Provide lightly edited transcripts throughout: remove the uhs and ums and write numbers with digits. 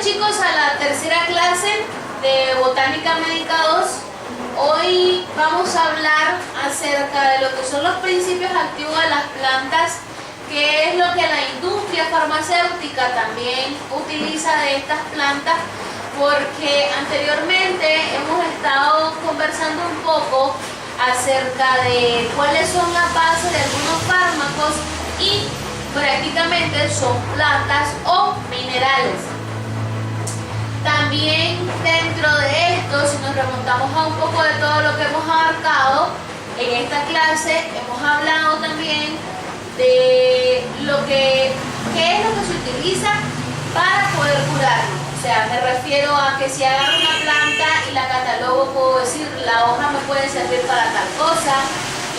chicos a la tercera clase de Botánica Médica 2. Hoy vamos a hablar acerca de lo que son los principios activos de las plantas, que es lo que la industria farmacéutica también utiliza de estas plantas, porque anteriormente hemos estado conversando un poco acerca de cuáles son las bases de algunos fármacos y prácticamente son plantas o minerales. También dentro de esto, si nos remontamos a un poco de todo lo que hemos abarcado en esta clase, hemos hablado también de qué es lo que se utiliza para poder curarlo. O sea, me refiero a que si agarro una planta y la catalogo, puedo decir la hoja me puede servir para tal cosa,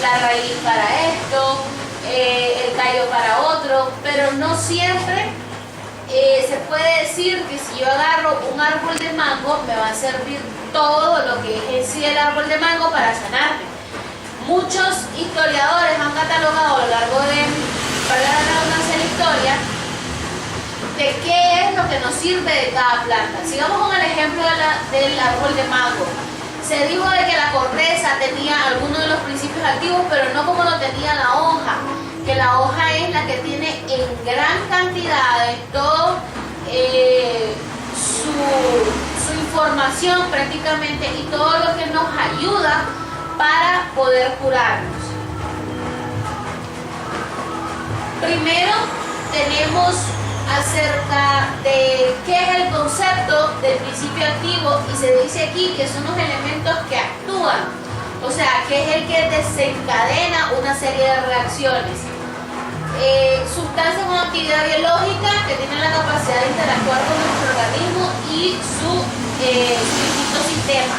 la raíz para esto, el tallo para otro, pero no siempre se puede decir que si yo agarro un árbol de mango me va a servir todo lo que es en sí el árbol de mango para sanarme. Muchos historiadores han catalogado a lo largo de, para la redundancia de la historia, de qué es lo que nos sirve de cada planta. Sigamos con el ejemplo del árbol de mango. Se dijo de que la corteza tenía algunos de los principios activos, pero no como lo tenía la hoja, que la hoja es la que tiene en gran cantidad de todo su información prácticamente y todo lo que nos ayuda para poder curarnos. Primero tenemos acerca de qué es el concepto del principio activo, y se dice aquí que son los elementos que actúan, o sea, que es el que desencadena una serie de reacciones. Sustancias con actividad biológica que tienen la capacidad de interactuar con nuestro organismo y su distinto sistema.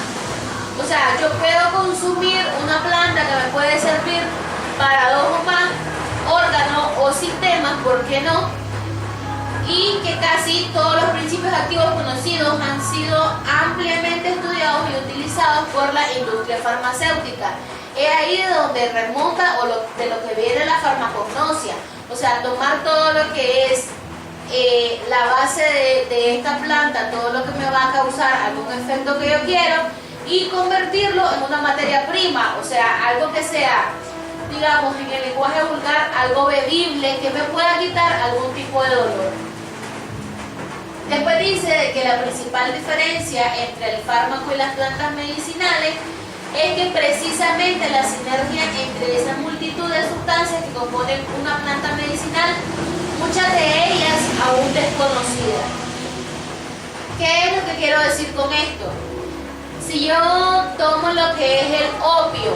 O sea, yo puedo consumir una planta que me puede servir para dos o más órganos o sistemas, ¿por qué no? Y que casi todos los principios activos conocidos han sido ampliamente estudiados y utilizados por la industria farmacéutica. Es ahí de donde remonta de lo que viene la farmacognosia, o sea, tomar todo lo que es la base de esta planta, todo lo que me va a causar algún efecto que yo quiero, y convertirlo en una materia prima, o sea, algo que sea, digamos, en el lenguaje vulgar, algo bebible que me pueda quitar algún tipo de dolor. Después dice de que la principal diferencia entre el fármaco y las plantas medicinales es que precisamente la sinergia entre esa multitud de sustancias que componen una planta medicinal, muchas de ellas aún desconocidas. ¿Qué es lo que quiero decir con esto? Si yo tomo lo que es el opio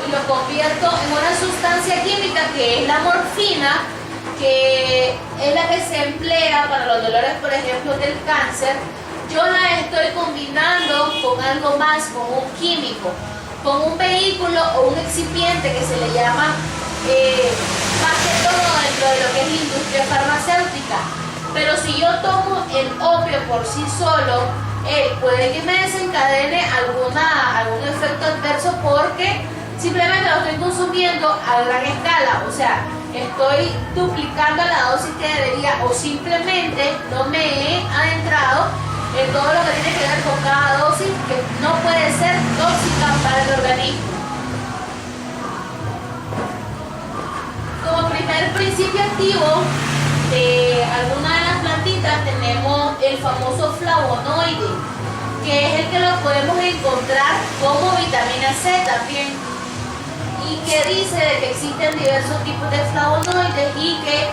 y lo convierto en una sustancia química que es la morfina, que es la que se emplea para los dolores, por ejemplo, del cáncer, yo la estoy combinando con algo más, con un químico, con un vehículo o un excipiente que se le llama, más que todo dentro de lo que es la industria farmacéutica. Pero si yo tomo el opio por sí solo, puede que me desencadene algún efecto adverso, porque simplemente lo estoy consumiendo a gran escala, o sea, estoy duplicando la dosis que debería, o simplemente no me he adentrado en todo lo que tiene que ver con cada dosis, que no puede ser tóxica para el organismo. Como primer principio activo de alguna de las plantitas tenemos el famoso flavonoide, que es el que lo podemos encontrar como vitamina C también, y que dice de que existen diversos tipos de flavonoides y que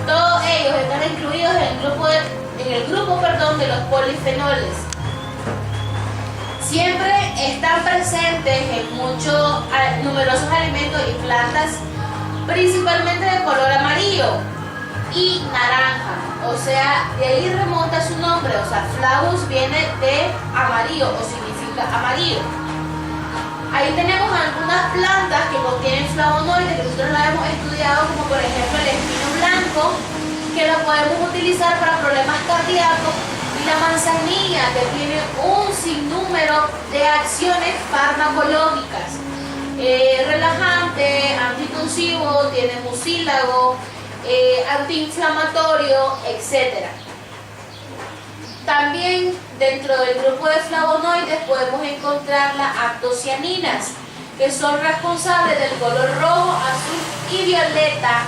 todos ellos están incluidos en el grupo de los polifenoles. Siempre están presentes en numerosos alimentos y plantas, principalmente de color amarillo y naranja, o sea, de ahí remonta su nombre, o sea, flavus viene de amarillo o significa amarillo. Ahí tenemos algunas plantas que contienen flavonoides, que nosotros la hemos estudiado, como por ejemplo el espino blanco, que lo podemos utilizar para problemas cardíacos, y la manzanilla, que tiene un sinnúmero de acciones farmacológicas, relajante, anticonvulsivo, tiene mucílago, antiinflamatorio, etc. También dentro del grupo de flavonoides podemos encontrar las antocianinas, que son responsables del color rojo, azul y violeta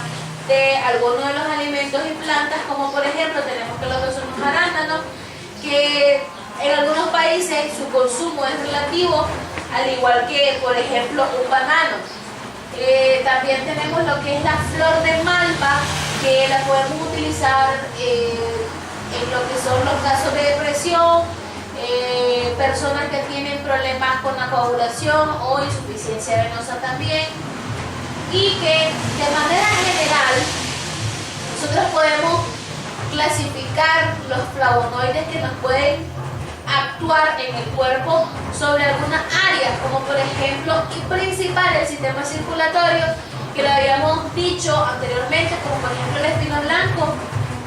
de algunos de los alimentos y plantas, como por ejemplo tenemos que los arándanos, que en algunos países su consumo es relativo, al igual que por ejemplo un banano. También tenemos lo que es la flor de malva, que la podemos utilizar en lo que son los casos de depresión, personas que tienen problemas con la coagulación o insuficiencia venosa también, y que de manera general nosotros podemos clasificar los flavonoides que nos pueden actuar en el cuerpo sobre algunas áreas, como por ejemplo y principal el sistema circulatorio, que lo habíamos dicho anteriormente, como por ejemplo el espino blanco,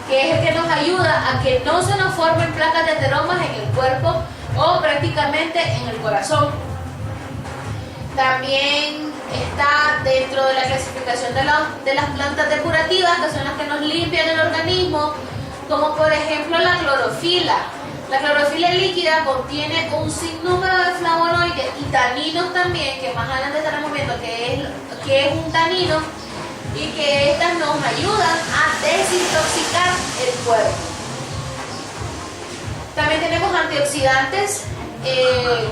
que es el que nos ayuda a que no se nos formen placas de ateromas en el cuerpo o prácticamente en el corazón. También está dentro de la clasificación de las plantas depurativas, que son las que nos limpian el organismo, como por ejemplo la clorofila. La clorofila líquida contiene un sinnúmero de flavonoides y taninos también, que más adelante estaremos viendo que es un tanino, y que estas nos ayudan a desintoxicar el cuerpo. También tenemos antioxidantes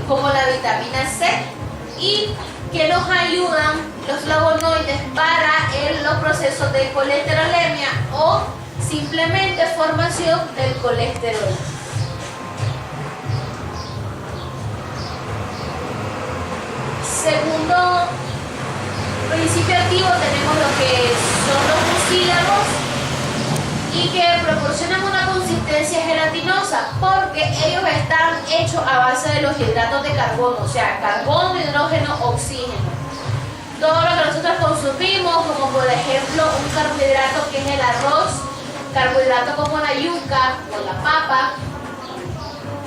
como la vitamina C, y que nos ayudan los flavonoides para los procesos de colesterolemia o simplemente formación del colesterol. Segundo principio activo tenemos lo que son los mucílagos, y que proporcionan una consistencia gelatinosa porque ellos están hechos a base de los hidratos de carbono, o sea, carbono, hidrógeno, oxígeno. Todo lo que nosotros consumimos, como por ejemplo un carbohidrato que es el arroz, carbohidratos como la yuca o la papa,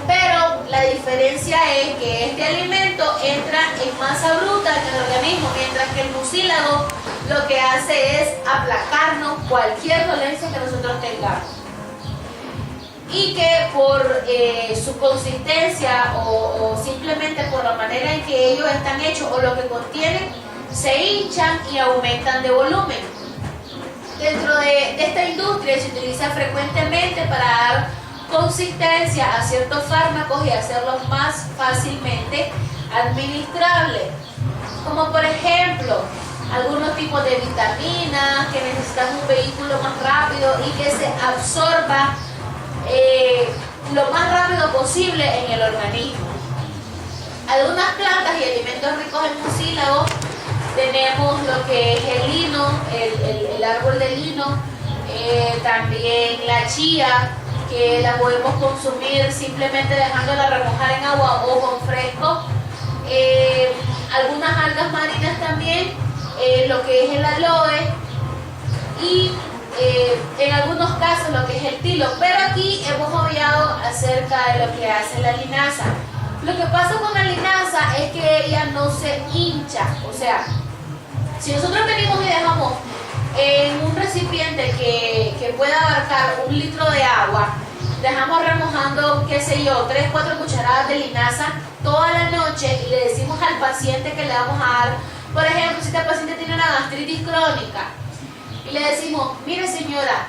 pero la diferencia es que este alimento entra en masa bruta en el organismo, mientras que el mucílago lo que hace es aplacarnos cualquier dolencia que nosotros tengamos. Y que por su consistencia o simplemente por la manera en que ellos están hechos o lo que contienen, se hinchan y aumentan de volumen. Dentro de esta industria se utiliza frecuentemente para dar consistencia a ciertos fármacos y hacerlos más fácilmente administrables, como por ejemplo algunos tipos de vitaminas que necesitan un vehículo más rápido y que se absorba lo más rápido posible en el organismo. Algunas plantas y alimentos ricos en mucílago tenemos lo que es el lino, el árbol de lino, también la chía, que la podemos consumir simplemente dejándola remojar en agua o con fresco. Algunas algas marinas también, lo que es el aloe, y en algunos casos lo que es el tilo, pero aquí hemos obviado acerca de lo que hace la linaza. Lo que pasa con la linaza es que ella no se hincha, o sea, si nosotros venimos y dejamos en un recipiente que pueda abarcar 1 litro de agua, dejamos remojando, qué sé yo, 3-4 cucharadas de linaza toda la noche, y le decimos al paciente que le vamos a dar, por ejemplo, si este paciente tiene una gastritis crónica, y le decimos, mire señora,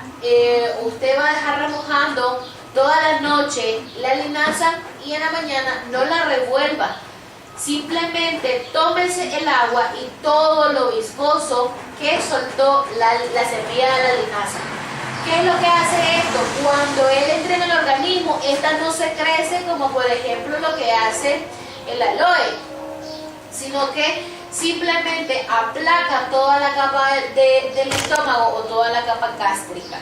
usted va a dejar remojando toda la noche la linaza y en la mañana no la revuelva, simplemente tómese el agua y todo lo viscoso que soltó la semilla de la linaza. ¿Qué es lo que hace esto? Cuando él entra en el organismo, esta no se crece como por ejemplo lo que hace el aloe, sino que simplemente aplaca toda la capa del estómago o toda la capa gástrica.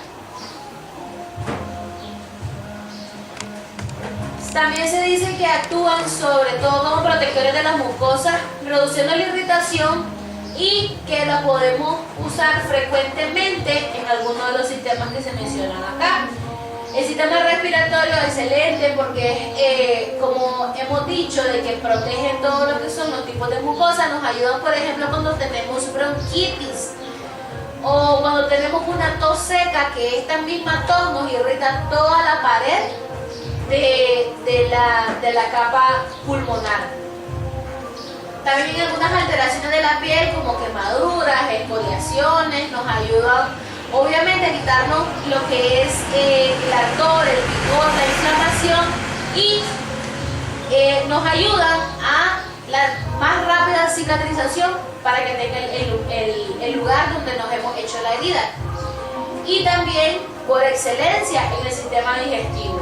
También se dice que actúan sobre todo como protectores de las mucosas, reduciendo la irritación, y que la podemos usar frecuentemente en algunos de los sistemas que se mencionan acá. El sistema respiratorio es excelente porque, como hemos dicho, de que protegen todo lo que son los tipos de mucosa, nos ayudan, por ejemplo, cuando tenemos bronquitis o cuando tenemos una tos seca, que esta misma tos nos irrita toda la pared de la capa pulmonar. También algunas alteraciones de la piel como quemaduras, escoriaciones, nos ayudan obviamente a quitarnos lo que es el ardor, el picor, la inflamación y nos ayudan a la más rápida cicatrización para que tenga el lugar donde nos hemos hecho la herida. Y también por excelencia en el sistema digestivo.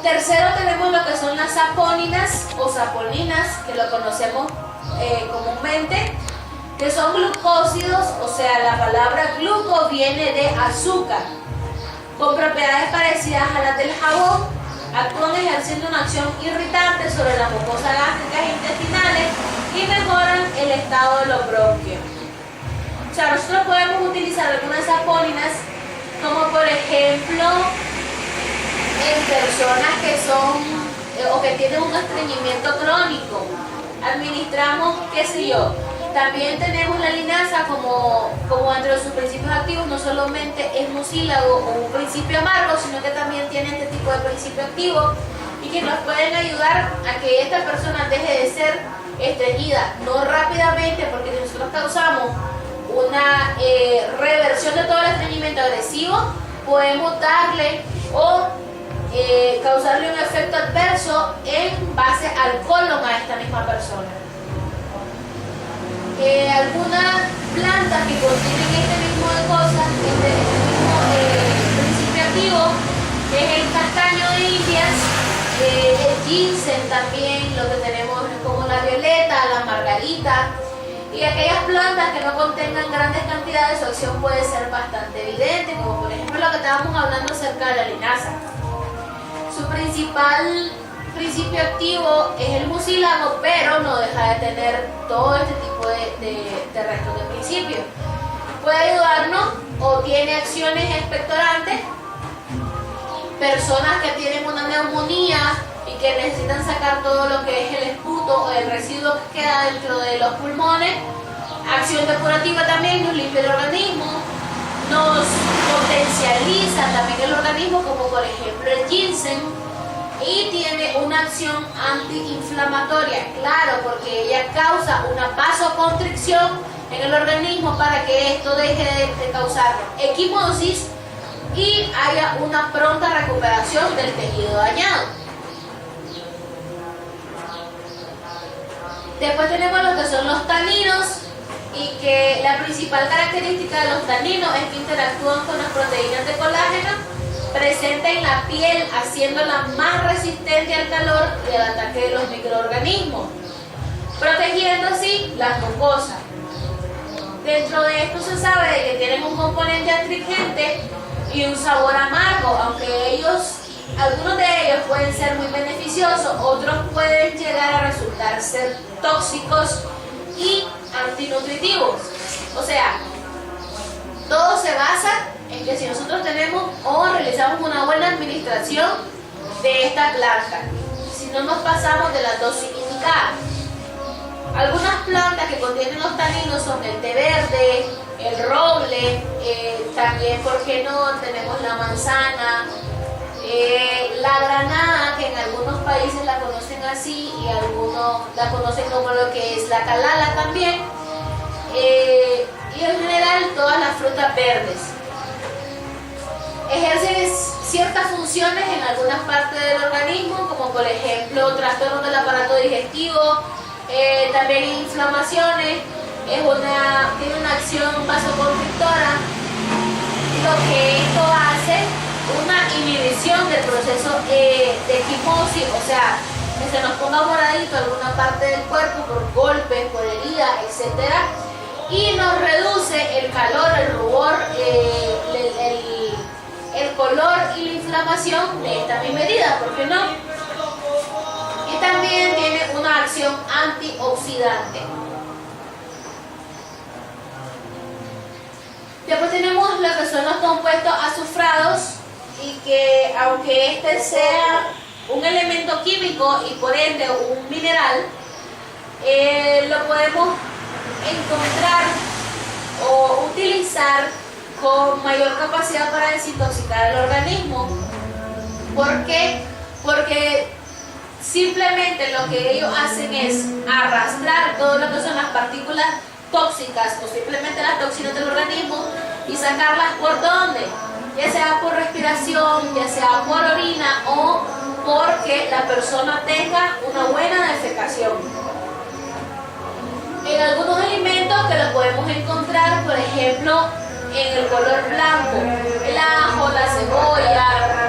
Tercero tenemos lo que son las sapóninas o sapolinas, que lo conocemos comúnmente, que son glucósidos, o sea, la palabra gluco viene de azúcar, con propiedades parecidas a las del jabón, actúan ejerciendo una acción irritante sobre las mucosas gástricas e intestinales y mejoran el estado de los bronquios. O sea, nosotros podemos utilizar algunas sapóninas, como por ejemplo, en personas que son o que tienen un estreñimiento crónico, administramos, qué sé yo. También tenemos la linaza como entre sus principios activos, no solamente es mucílago o un principio amargo, sino que también tiene este tipo de principio activo y que nos pueden ayudar a que esta persona deje de ser estreñida, no rápidamente, porque si nosotros causamos una reversión de todo el estreñimiento agresivo, podemos darle o causarle un efecto adverso en base al colon a esta misma persona. Algunas plantas que contienen este mismo de cosas, este mismo principio activo, es el castaño de Indias, el ginseng también, lo que tenemos como la violeta, la margarita, y aquellas plantas que no contengan grandes cantidades, su acción puede ser bastante evidente, como por ejemplo lo que estábamos hablando acerca de la linaza. Su principal principio activo es el mucílago, pero no deja de tener todo este tipo de restos de principios. Puede ayudarnos o tiene acciones expectorantes. Personas que tienen una neumonía y que necesitan sacar todo lo que es el esputo o el residuo que queda dentro de los pulmones. Acción depurativa también, nos limpia el organismo, nos potencializa también el organismo, como por ejemplo el ginseng. Y tiene una acción antiinflamatoria, claro, porque ella causa una vasoconstricción en el organismo para que esto deje de causar equimosis y haya una pronta recuperación del tejido dañado. Después tenemos lo que son los taninos, y que la principal característica de los taninos es que interactúan con las proteínas de colágeno presente en la piel, haciéndola más resistente al calor y al ataque de los microorganismos, protegiendo así las mucosas. Dentro de esto se sabe de que tienen un componente astringente y un sabor amargo, aunque algunos de ellos pueden ser muy beneficiosos, otros pueden llegar a resultar ser tóxicos y antinutritivos. O sea, todo se basa en que si nosotros tenemos o realizamos una buena administración de esta planta, si no nos pasamos de las dosis indicadas. Algunas plantas que contienen los taninos son el té verde, el roble, también, ¿por qué no?, tenemos la manzana, la granada, que en algunos países la conocen así y algunos la conocen como lo que es la calala también, y en general todas las frutas verdes. Ejercen ciertas funciones en algunas partes del organismo, como por ejemplo trastornos del aparato digestivo, también inflamaciones, tiene una acción vasoconstrictora, lo que esto hace una inhibición del proceso de equimosis, o sea, que se nos ponga moradito alguna parte del cuerpo por golpes, por heridas, etc. Y nos reduce el calor, el rubor, el color y la inflamación de esta misma herida, ¿por qué no? Y también tiene una acción antioxidante. Después tenemos lo que son los compuestos azufrados, y que aunque este sea un elemento químico y por ende un mineral, lo podemos encontrar o utilizar con mayor capacidad para desintoxicar el organismo. ¿Por qué? Porque simplemente lo que ellos hacen es arrastrar todo lo que son las partículas tóxicas o simplemente las toxinas del organismo y sacarlas ¿por dónde? Ya sea por respiración, ya sea por orina o porque la persona tenga una buena defecación. En algunos alimentos que lo podemos encontrar, por ejemplo, en el color blanco, el ajo, la cebolla,